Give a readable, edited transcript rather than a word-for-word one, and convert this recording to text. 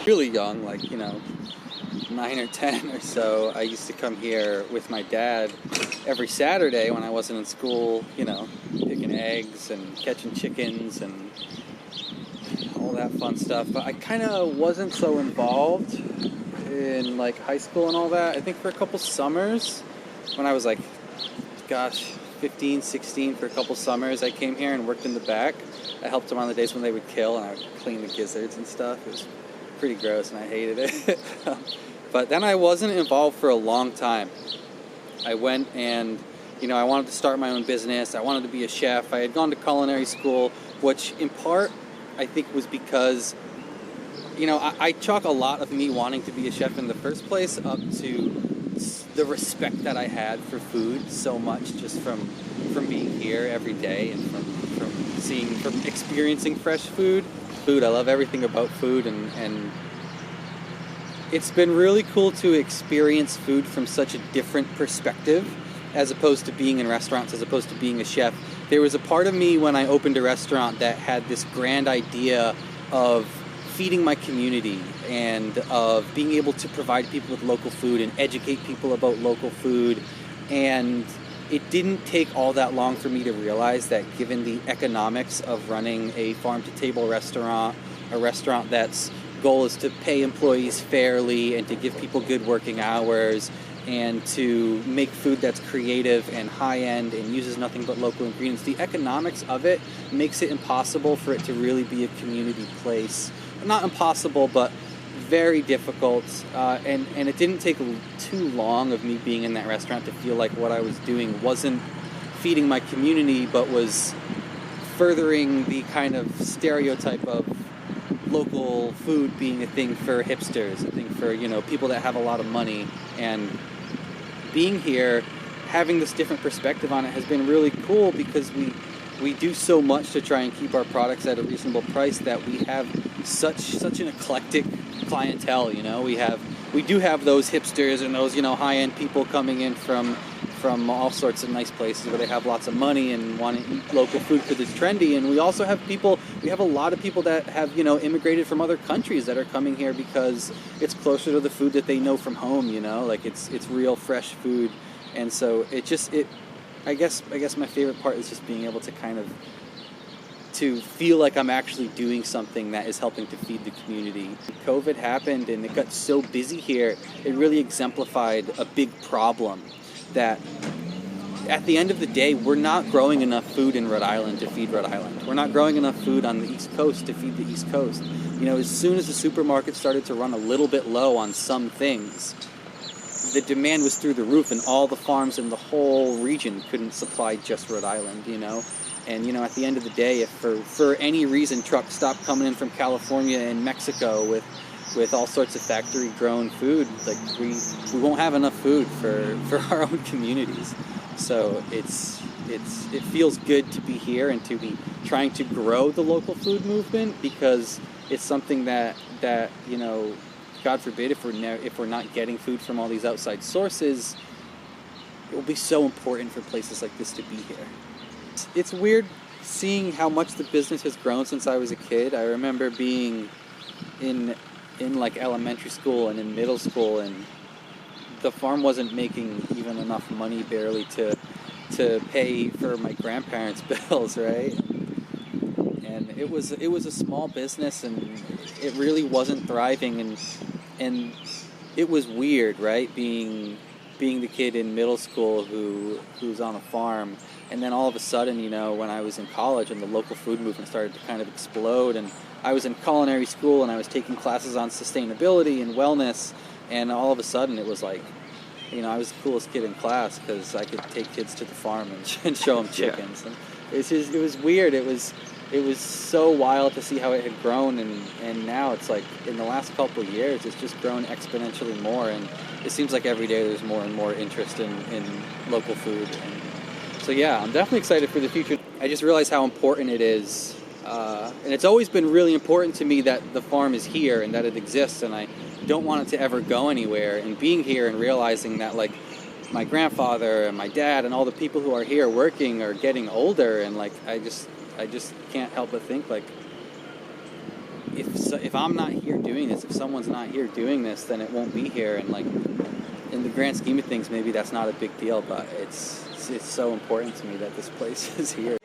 Really young, like, 9 or 10 or so, I used to come here with my dad every Saturday when I wasn't in school, picking eggs and catching chickens and all that fun stuff. But I kind of wasn't so involved in like high school and all that. I think for a couple summers when I was like, 15, 16, for a couple summers, I came here and worked in the back. I helped them on the days when they would kill, and I would clean the gizzards and stuff. It was pretty gross, and I hated it. But then I wasn't involved for a long time. I went and, I wanted to start my own business. I wanted to be a chef. I had gone to culinary school, which in part, I think was because, I chalk a lot of me wanting to be a chef in the first place up to the respect that I had for food so much just from being here every day and from experiencing fresh food. I love everything about food, and it's been really cool to experience food from such a different perspective as opposed to being in restaurants, as opposed to being a chef. There was a part of me when I opened a restaurant that had this grand idea of feeding my community and of being able to provide people with local food and educate people about local food. And it didn't take all that long for me to realize that given the economics of running a farm-to-table restaurant, a restaurant that's goal is to pay employees fairly and to give people good working hours and to make food that's creative and high-end and uses nothing but local ingredients, the economics of it makes it impossible for it to really be a community place. Not impossible, but very difficult, and it didn't take too long of me being in that restaurant to feel like what I was doing wasn't feeding my community, but was furthering the kind of stereotype of local food being a thing for hipsters, a thing for, people that have a lot of money. And being here, having this different perspective on it has been really cool because we do so much to try and keep our products at a reasonable price that we have such an eclectic clientele. We do have those hipsters and those high-end people coming in from all sorts of nice places where they have lots of money and want to eat local food because it's trendy. And we also have a lot of people that have immigrated from other countries that are coming here because it's closer to the food that they know from home. Like it's real fresh food. And so I guess my favorite part is just being able to to feel like I'm actually doing something that is helping to feed the community. COVID happened and it got so busy here, it really exemplified a big problem that at the end of the day, we're not growing enough food in Rhode Island to feed Rhode Island. We're not growing enough food on the East Coast to feed the East Coast. As soon as the supermarket started to run a little bit low on some things, the demand was through the roof, and all the farms in the whole region couldn't supply just Rhode Island, And, at the end of the day, if for any reason trucks stopped coming in from California and Mexico with all sorts of factory-grown food, like we won't have enough food for our own communities. So it feels good to be here and to be trying to grow the local food movement, because it's something that God forbid, if we're not getting food from all these outside sources, it will be so important for places like this to be here. It's weird seeing how much the business has grown since I was a kid. I remember being in like elementary school and in middle school, and the farm wasn't making even enough money barely to pay for my grandparents' bills, right? And it was a small business, and it really wasn't thriving, and it was weird, right? Being the kid in middle school who's on a farm, and then all of a sudden, when I was in college and the local food movement started to kind of explode, and I was in culinary school and I was taking classes on sustainability and wellness, and all of a sudden it was like, I was the coolest kid in class because I could take kids to the farm and show them chickens. Yeah. And it was weird. It was so wild to see how it had grown, and now it's like in the last couple of years it's just grown exponentially more, and it seems like every day there's more and more interest in local food. And so yeah, I'm definitely excited for the future. I just realized how important it is, and it's always been really important to me that the farm is here and that it exists, and I don't want it to ever go anywhere. And being here and realizing that like my grandfather and my dad and all the people who are here working are getting older, and like I just can't help but think like if I'm not here doing this, if someone's not here doing this, then it won't be here. And like in the grand scheme of things, maybe that's not a big deal, but it's so important to me that this place is here.